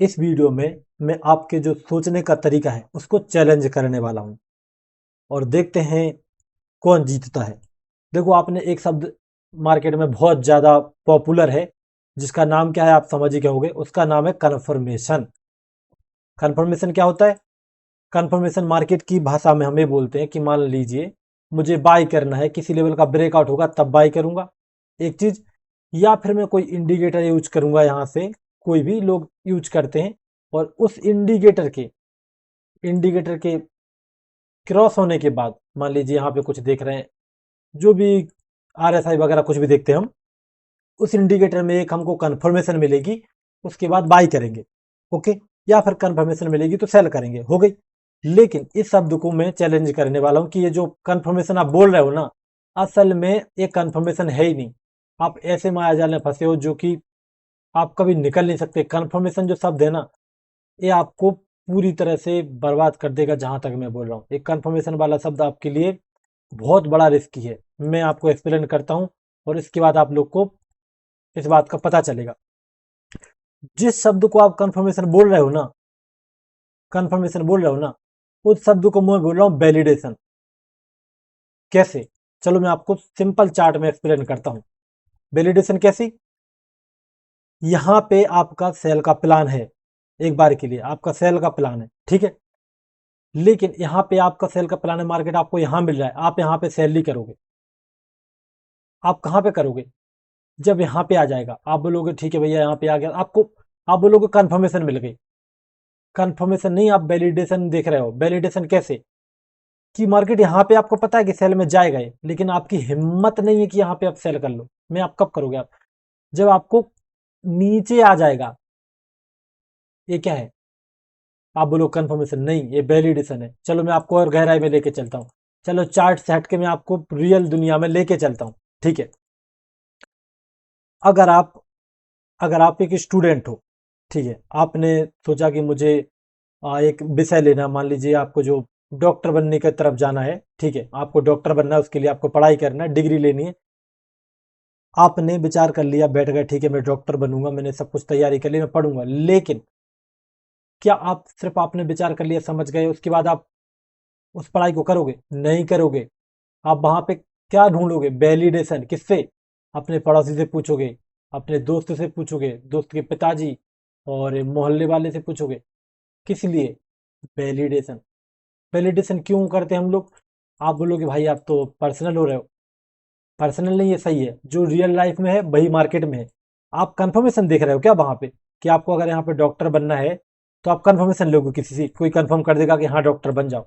इस वीडियो में मैं आपके जो सोचने का तरीका है उसको चैलेंज करने वाला हूं और देखते हैं कौन जीतता है। देखो, आपने एक शब्द मार्केट में बहुत ज्यादा पॉपुलर है जिसका नाम क्या है आप समझ ही गए होंगे। उसका नाम है कन्फर्मेशन। कन्फर्मेशन क्या होता है? कन्फर्मेशन मार्केट की भाषा में हमें बोलते हैं कि मान लीजिए मुझे बाय करना है, किसी लेवल का ब्रेकआउट होगा तब बाय करूंगा एक चीज, या फिर मैं कोई इंडिकेटर यूज करूंगा। यहां से कोई भी लोग यूज करते हैं और उस इंडिकेटर के क्रॉस होने के बाद मान लीजिए यहाँ पे कुछ देख रहे हैं, जो भी आरएसआई वगैरह कुछ भी देखते हैं हम, उस इंडिकेटर में एक हमको कंफर्मेशन मिलेगी, उसके बाद बाई करेंगे। ओके, या फिर कंफर्मेशन मिलेगी तो सेल करेंगे, हो गई। लेकिन इस शब्द को मैं चैलेंज करने वाला हूं कि ये जो कंफर्मेशन आप बोल रहे हो ना, असल में ये कंफर्मेशन है ही नहीं। आप ऐसे मायाजाल में फंसे हो जो कि आप कभी निकल नहीं सकते। कंफर्मेशन जो शब्द है ना, ये आपको पूरी तरह से बर्बाद कर देगा। जहां तक मैं बोल रहा हूँ, एक कंफर्मेशन वाला शब्द आपके लिए बहुत बड़ा रिस्की है। मैं आपको एक्सप्लेन करता हूँ और इसके बाद आप लोग को इस बात का पता चलेगा। जिस शब्द को आप कंफर्मेशन बोल रहे हो ना, उस शब्द को मैं बोल रहा हूँ वैलिडेशन। कैसे? चलो मैं आपको सिंपल चार्ट में एक्सप्लेन करता हूँ। वैलिडेशन कैसी? यहाँ पे आपका सेल का प्लान है, एक बार के लिए आपका सेल का प्लान है, ठीक है। लेकिन यहाँ पे आपका सेल का प्लान है, मार्केट आपको यहाँ मिल रहा है, आप यहाँ पे सेल नहीं करोगे। आप कहाँ पे करोगे? जब यहाँ पे आ जाएगा आप बोलोगे ठीक है भैया यहाँ पे आ गया, आपको आप बोलोगे कंफर्मेशन मिल गई। कंफर्मेशन नहीं, आप वैलिडेशन देख रहे हो। वैलिडेशन कैसे? कि मार्केट यहाँ पे आपको पता है कि सेल में जाएगा ये, लेकिन आपकी हिम्मत नहीं है कि यहाँ पे आप सेल कर लो। मैं आप कब करोगे? आप जब आपको नीचे आ जाएगा। ये क्या है? आप बोलो कंफर्मेशन नहीं, ये वैलिडेशन है। चलो मैं आपको और गहराई में लेके चलता हूँ। चलो चार्ट से हट के मैं आपको रियल दुनिया में लेके चलता हूँ, ठीक है। अगर आप अगर आप एक स्टूडेंट हो, ठीक है, आपने सोचा कि मुझे एक विषय लेना, मान लीजिए आपको जो डॉक्टर बनने की तरफ जाना है, ठीक है, आपको डॉक्टर बनना है, उसके लिए आपको पढ़ाई करना है, डिग्री लेनी है। आपने विचार कर लिया, बैठ गए, ठीक है मैं डॉक्टर बनूंगा, मैंने सब कुछ तैयारी कर ली, मैं पढ़ूंगा। लेकिन क्या आप सिर्फ आपने विचार कर लिया, समझ गए, उसके बाद आप उस पढ़ाई को करोगे? नहीं करोगे। आप वहां पे क्या ढूंढोगे? वैलिडेशन। किससे? अपने पड़ोसी से पूछोगे, अपने दोस्त से पूछोगे, दोस्त के पिताजी और मोहल्ले वाले से पूछोगे। किस लिए? वैलिडेशन। वैलिडेशन क्यों करते हैं हम लोग? आप बोलोगे भाई आप तो पर्सनल हो रहे हो। पर्सनल नहीं, ये सही है, जो रियल लाइफ में है वही मार्केट में है। आप कंफर्मेशन देख रहे हो क्या वहां पे? कि आपको अगर यहाँ पे डॉक्टर बनना है तो आप कंफर्मेशन लोगे, किसी से कोई कंफर्म कर देगा कि हाँ डॉक्टर बन जाओ।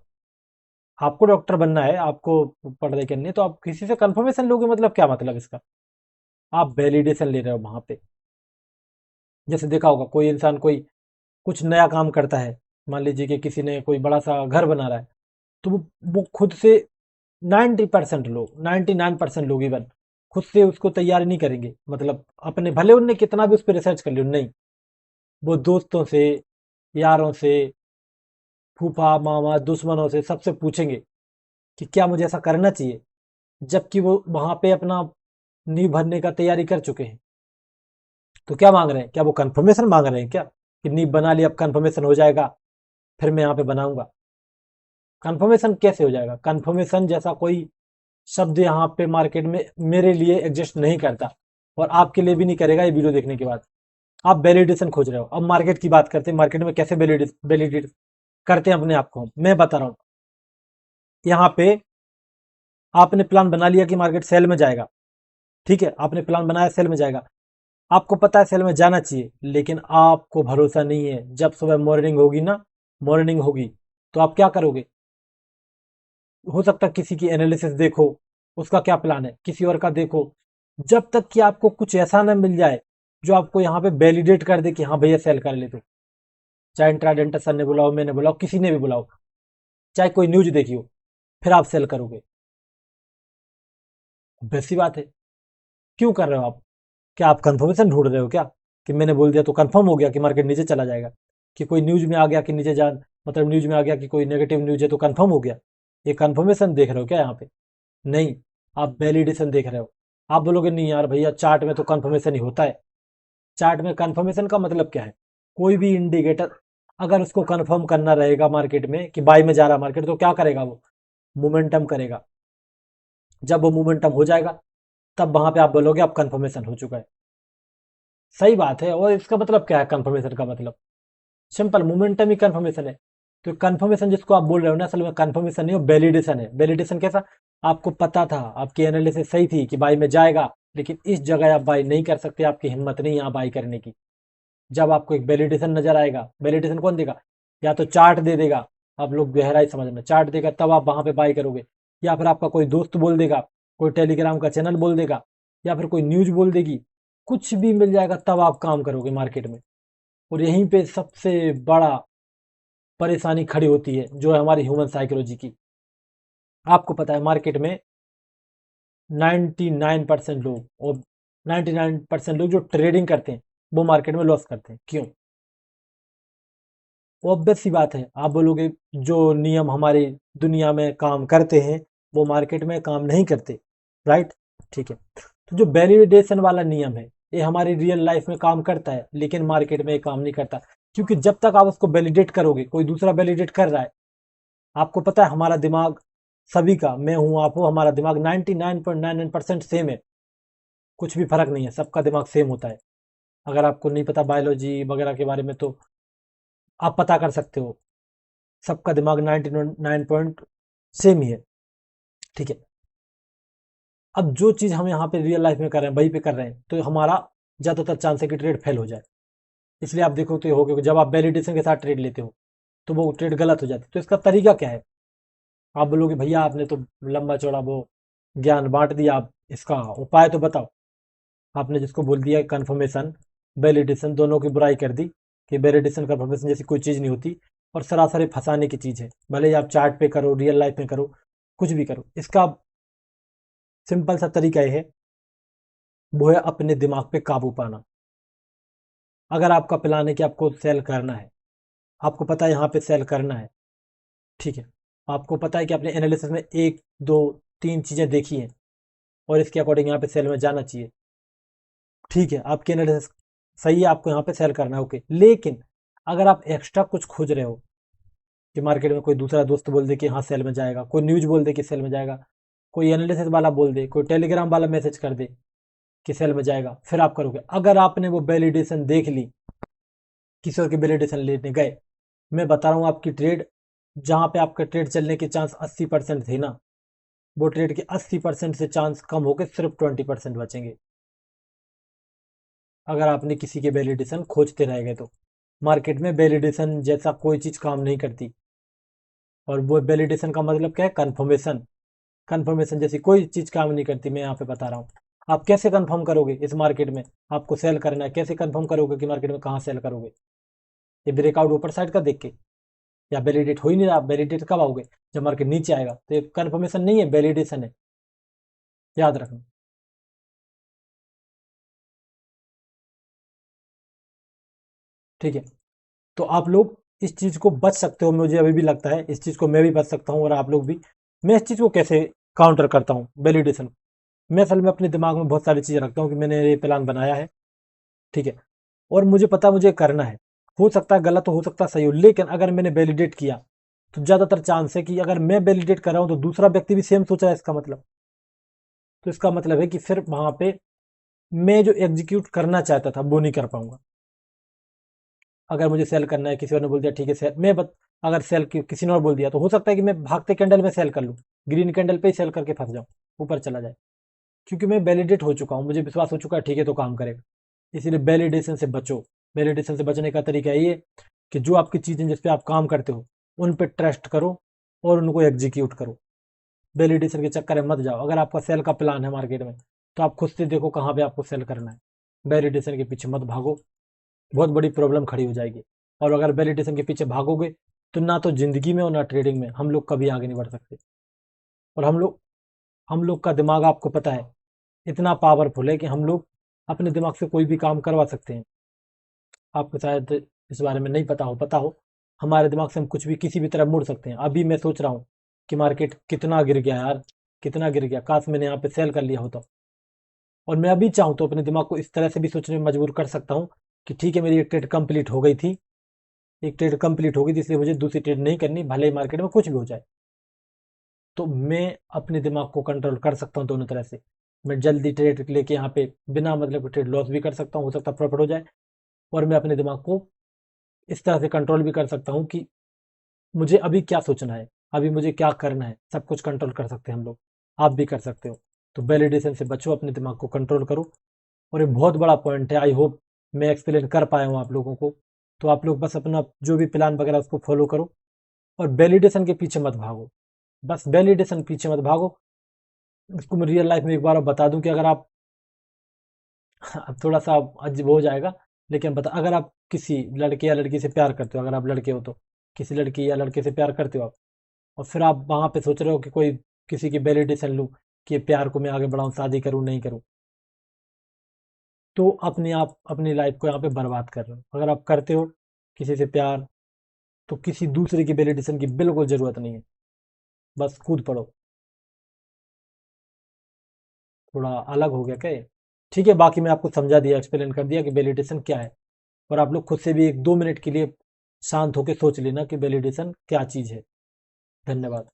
आपको डॉक्टर बनना है, आपको पढ़ाई करनी है, तो आप किसी से कंफर्मेशन लोगे, मतलब क्या मतलब इसका? आप वैलिडेशन ले रहे हो वहां पे। जैसे देखा होगा, कोई इंसान कोई कुछ नया काम करता है, मान लीजिए कि किसी ने कोई बड़ा सा घर बना रहा है, तो वो खुद से 90% लोग, 99% लोग इवन खुद से उसको तैयार नहीं करेंगे। मतलब अपने भले उनने कितना भी उस पर रिसर्च कर लिया, नहीं, वो दोस्तों से, यारों से, फूफा मामा दुश्मनों से, सबसे पूछेंगे कि क्या मुझे ऐसा करना चाहिए, जबकि वो वहां पे अपना नींव भरने का तैयारी कर चुके हैं। तो क्या मांग रहे हैं? क्या वो कंफर्मेशन मांग रहे हैं क्या कि नींव बना ली, अब कंफर्मेशन हो जाएगा, फिर मैं यहाँ पे बनाऊंगा? कंफर्मेशन कैसे हो जाएगा? कंफर्मेशन जैसा कोई शब्द यहाँ पे मार्केट में मेरे लिए एग्जिस्ट नहीं करता, और आपके लिए भी नहीं करेगा ये वीडियो देखने के बाद। आप वैलिडेशन खोज रहे हो। अब मार्केट की बात करते हैं, मार्केट में कैसे वैलिडेट करते हैं अपने आप को, मैं बता रहा हूँ। यहाँ पे आपने प्लान बना लिया कि मार्केट सेल में जाएगा, ठीक है, आपने प्लान बनाया सेल में जाएगा, आपको पता है सेल में जाना चाहिए, लेकिन आपको भरोसा नहीं है। जब सुबह मॉर्निंग होगी ना, मॉर्निंग होगी, तो आप क्या करोगे? हो सकता है किसी की एनालिसिस देखो, उसका क्या प्लान है, किसी और का देखो, जब तक कि आपको कुछ ऐसा ना मिल जाए जो आपको यहाँ पे वैलिडेट कर दे कि हाँ भैया सेल कर ले। तो चाहे इंट्राडेंटर सर ने बुलाओ, मैंने बुलाओ, किसी ने भी बुलाओ, चाहे कोई न्यूज देखी हो, फिर आप सेल करोगे। वैसी बात है। क्यों कर रहे हो आप? क्या आप कंफर्मेशन ढूंढ रहे हो क्या कि मैंने बोल दिया तो कंफर्म हो गया कि मार्केट नीचे चला जाएगा? कि कोई न्यूज में आ गया कि नीचे जा, मतलब न्यूज में आ गया कि कोई नेगेटिव न्यूज है तो कंफर्म हो गया? ये कंफर्मेशन देख रहे हो क्या यहाँ पे? नहीं, आप वैलिडेशन देख रहे हो। आप बोलोगे नहीं यार भैया, चार्ट में तो कंफर्मेशन ही होता है। चार्ट में कंफर्मेशन का मतलब क्या है? कोई भी इंडिकेटर अगर उसको कंफर्म करना रहेगा मार्केट में कि बाई में जा रहा मार्केट, तो क्या करेगा वो? मोमेंटम करेगा। जब वो मोमेंटम हो जाएगा तब वहां पे आप बोलोगे अब कंफर्मेशन हो चुका है। सही बात है। और इसका मतलब क्या है कंफर्मेशन का मतलब? सिंपल, मोमेंटम ही कंफर्मेशन है। तो कंफर्मेशन जिसको आप बोल रहे हो ना, असल में कंफर्मेशन नहीं हो, वैलिडेशन है। वैलिडेशन कैसा? आपको पता था, आपकी एनालिसिस सही थी कि बाई में जाएगा, लेकिन इस जगह आप बाई नहीं कर सकते, आपकी हिम्मत नहीं यहाँ बाई करने की। जब आपको एक वैलिडेशन नजर आएगा, वैलिडेशन कौन देगा? या तो चार्ट दे देगा, आप लोग गहराई समझना, चार्ट देगा तब आप वहां पे बाई करोगे, या फिर आपका कोई दोस्त बोल देगा, कोई टेलीग्राम का चैनल बोल देगा, या फिर कोई न्यूज बोल देगी, कुछ भी मिल जाएगा तब आप काम करोगे मार्केट में। और यहीं पे सबसे बड़ा परेशानी खड़ी होती है, जो है हमारी ह्यूमन साइकोलॉजी की। आपको पता है मार्केट में 99% लोग, और 99% लोग जो ट्रेडिंग करते हैं वो मार्केट में लॉस करते हैं। क्यों? ऑब्वियस सी बात है। आप बोलोगे जो नियम हमारी दुनिया में काम करते हैं वो मार्केट में काम नहीं करते, राइट? ठीक है। तो जो वैलिडेशन वाला नियम है ये हमारी रियल लाइफ में काम करता है, लेकिन मार्केट में ये काम नहीं करता। क्योंकि जब तक आप उसको वैलिडेट करोगे, कोई दूसरा वैलिडेट कर रहा है, आपको पता है हमारा दिमाग सभी का, मैं हूं आप हो, हमारा दिमाग 99.99% सेम है। कुछ भी फर्क नहीं है, सबका दिमाग सेम होता है। अगर आपको नहीं पता बायोलॉजी वगैरह के बारे में तो आप पता कर सकते हो। सबका दिमाग 99 पॉइंट सेम ही है। ठीक है। अब जो चीज हम यहाँ पे रियल लाइफ में कर रहे हैं वही पे कर रहे हैं, तो हमारा ज्यादातर चांस है कि ट्रेड फेल हो जाए। इसलिए आप देखो तो ये हो गया कि जब आप वैलिडेशन के साथ ट्रेड लेते हो तो वो ट्रेड गलत हो जाती है। तो इसका तरीका क्या है? आप बोलोगे भैया आपने तो लंबा चौड़ा वो ज्ञान बांट दिया, आप इसका उपाय तो बताओ। आपने जिसको बोल दिया कंफर्मेशन वैलिडेशन दोनों की बुराई कर दी, कि वैलिडेशन कंफर्मेशन जैसी कोई चीज नहीं होती, और सरासर फंसाने की चीज है। भले ही आप चार्ट पे करो, रियल लाइफ में करो, कुछ भी करो, इसका सिंपल सा तरीका यह है, वो है अपने दिमाग पे काबू पाना। अगर आपका प्लान है कि आपको सेल करना है, आपको पता है यहाँ पे सेल करना है, ठीक है, आपको पता है कि आपने एनालिसिस में एक दो तीन चीजें देखी हैं और इसके अकॉर्डिंग यहाँ पे सेल में जाना चाहिए, ठीक है, आपकी एनालिसिस सही है, आपको यहाँ पे सेल करना है, ओके। लेकिन अगर आप एक्स्ट्रा कुछ खोज रहे हो कि मार्केट में कोई दूसरा दोस्त बोल दे कि हाँ सेल में जाएगा, कोई न्यूज बोल दे कि सेल में जाएगा, कोई एनालिसिस वाला बोल दे, कोई टेलीग्राम वाला मैसेज कर दे कि सेल में जाएगा, फिर आप करोगे। अगर आपने वो वैलिडेशन देख ली, किसी और की वैलिडेशन लेने गए, मैं बता रहा हूँ आपकी ट्रेड, जहां पे आपका ट्रेड चलने के चांस 80% थे ना, वो ट्रेड के 80% से चांस कम होकर सिर्फ 20% बचेंगे, अगर आपने किसी के वैलिडेशन खोजते रह गए तो। मार्केट में वैलिडेशन जैसा कोई चीज काम नहीं करती। और वो वैलिडेशन का मतलब क्या है? कंफर्मेशन। कंफर्मेशन जैसी कोई चीज काम नहीं करती, मैं यहाँ पे बता रहा हूँ। आप कैसे कंफर्म करोगे इस मार्केट में? आपको सेल करना है, कैसे कंफर्म करोगे कि मार्केट में कहाँ सेल करोगे? ये ब्रेकआउट ऊपर साइड का देख के? या वैलिडेट हो ही नहीं रहा, वैलिडेट कब आओगे? जब मार्केट नीचे आएगा। तो ये कंफर्मेशन नहीं है, वैलिडेशन है, याद रखना। ठीक है। तो आप लोग इस चीज को बच सकते हो, मुझे अभी भी लगता है इस चीज को मैं भी बच सकता हूँ, और आप लोग भी। मैं इस चीज को कैसे काउंटर करता हूँ वैलिडेशन? मैं असल में अपने दिमाग में बहुत सारी चीजें रखता हूँ कि मैंने ये प्लान बनाया है, ठीक है, और मुझे पता मुझे करना है। हो सकता है गलत हो सकता है सही हो, लेकिन अगर मैंने वैलिडेट किया तो ज्यादातर चांस है कि अगर मैं वैलिडेट कर रहा हूं तो दूसरा व्यक्ति भी सेम सोच रहा है, इसका मतलब। तो इसका मतलब है कि फिर वहां पे मैं जो एग्जीक्यूट करना चाहता था वो नहीं कर पाऊंगा। अगर मुझे सेल करना है, किसी और ने बोल दिया ठीक है सेल, अगर सेल किसी ने और बोल दिया तो हो सकता है कि मैं भागते कैंडल में सेल कर लूँ, ग्रीन कैंडल पे ही सेल करके फंस जाऊं, ऊपर चला जाए। क्योंकि मैं वैलिडेट हो चुका हूं, मुझे विश्वास हो चुका है ठीक है तो काम करेगा। इसीलिए वैलिडेशन से बचो। वैलिडेशन से बचने का तरीका ये है कि जो आपकी चीजें जिस पे आप काम करते हो उन पे ट्रस्ट करो और उनको एग्जीक्यूट करो। वैलिडेशन के चक्कर में मत जाओ। अगर आपका सेल का प्लान है मार्केट में तो आप खुद से देखो कहाँ पे आपको सेल करना है। वैलिडेशन के पीछे मत भागो, बहुत बड़ी प्रॉब्लम खड़ी हो जाएगी। और अगर वैलिडेशन के पीछे भागोगे तो ना तो जिंदगी में और ना ट्रेडिंग में हम लोग कभी आगे नहीं बढ़ सकते। और हम लोग का दिमाग आपको पता है इतना पावरफुल है कि हम लोग अपने दिमाग से कोई भी काम करवा सकते हैं। आपको शायद इस बारे में नहीं पता हो, हमारे दिमाग से हम कुछ भी किसी भी तरह मुड़ सकते हैं। अभी मैं सोच रहा हूँ कि मार्केट कितना गिर गया यार, कितना गिर गया, काश मैंने यहाँ पे सेल कर लिया होता। और मैं अभी चाहूँ तो अपने दिमाग को इस तरह से भी सोचने में मजबूर कर सकता हूँ कि ठीक है मेरी एक ट्रेड कंप्लीट हो गई थी, एक ट्रेड कंप्लीट हो गई थी, इसलिए मुझे दूसरी ट्रेड नहीं करनी, भले ही मार्केट में कुछ भी हो जाए। तो मैं अपने दिमाग को कंट्रोल कर सकता हूँ दोनों तरह से। मैं जल्दी ट्रेड लेके यहाँ पे बिना मतलब के ट्रेड लॉस भी कर सकता हूँ, हो सकता है प्रॉफिट हो जाए। और मैं अपने दिमाग को इस तरह से कंट्रोल भी कर सकता हूँ कि मुझे अभी क्या सोचना है, अभी मुझे क्या करना है, सब कुछ कंट्रोल कर सकते हैं हम लोग। आप भी कर सकते हो। तो वैलिडेशन से बचो, अपने दिमाग को कंट्रोल करो। और ये बहुत बड़ा पॉइंट है, आई होप मैं एक्सप्लेन कर पाया हूँ आप लोगों को। तो आप लोग बस अपना जो भी प्लान वगैरह उसको फॉलो करो, और वैलिडेशन के पीछे मत भागो। बस वैलिडेशन पीछे मत भागो। इसको मैं रियल लाइफ में एक बार और बता दूं कि अगर आप अब थोड़ा सा अजीब हो जाएगा, लेकिन बता, अगर आप किसी लड़के या लड़की से प्यार करते हो, अगर आप लड़के हो तो किसी लड़की या लड़के से प्यार करते हो आप, और फिर आप वहां पे सोच रहे हो कि कोई किसी की वैलिडेशन लूं कि प्यार को मैं आगे बढ़ाऊं, शादी करूं नहीं करूं, तो अपने आप अपनी लाइफ को यहाँ पे बर्बाद कर रहे हो। अगर आप करते हो किसी से प्यार, तो किसी दूसरे की वैलिडेशन की बिल्कुल जरूरत नहीं है, बस कूद पड़ो। थोड़ा अलग हो गया क्या ये? ठीक है, बाकी मैं आपको समझा दिया, एक्सप्लेन कर दिया कि वैलिडेशन क्या है। और आप लोग खुद से भी 1-2 मिनट के लिए शांत होकर सोच लेना कि वैलिडेशन क्या चीज़ है। धन्यवाद।